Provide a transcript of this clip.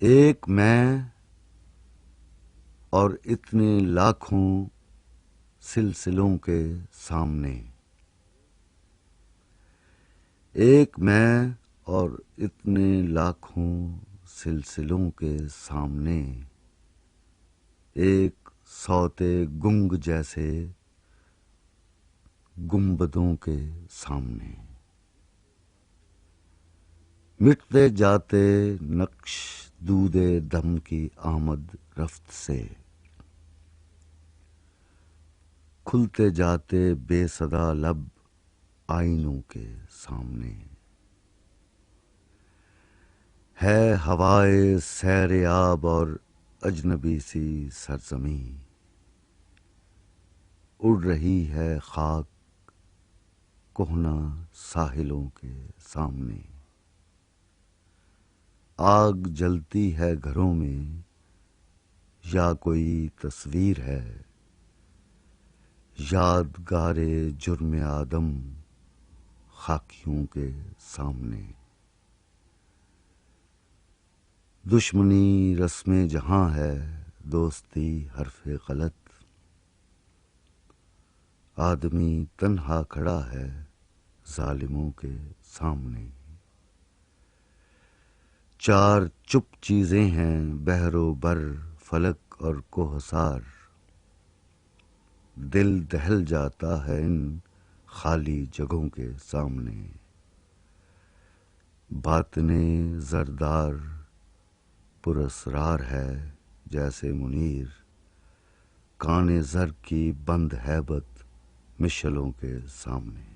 ایک میں اور اتنے لاکھوں سلسلوں کے سامنے، ایک میں اور اتنے لاکھوں سلسلوں کے سامنے، ایک صوتے گنگ جیسے گنبدوں کے سامنے، مٹتے جاتے نقش دودے دم کی آمد رفت سے، کھلتے جاتے بے صدا لب آئینوں کے سامنے، ہے ہوائے سیر آب اور اجنبی سی سرزمیں، اڑ رہی ہے خاک کہنا ساحلوں کے سامنے، آگ جلتی ہے گھروں میں یا کوئی تصویر ہے، یادگار جرم آدم خاکیوں کے سامنے، دشمنی رسم جہاں ہے دوستی حرف غلط، آدمی تنہا کھڑا ہے ظالموں کے سامنے، چار چپ چیزیں ہیں بحر و بر فلک اور کوہسار، دل دہل جاتا ہے ان خالی جگہوں کے سامنے، باطنِ زردار پراسرار ہے جیسے منیر، کان زر کی بند ہیبت مشعلوں کے سامنے۔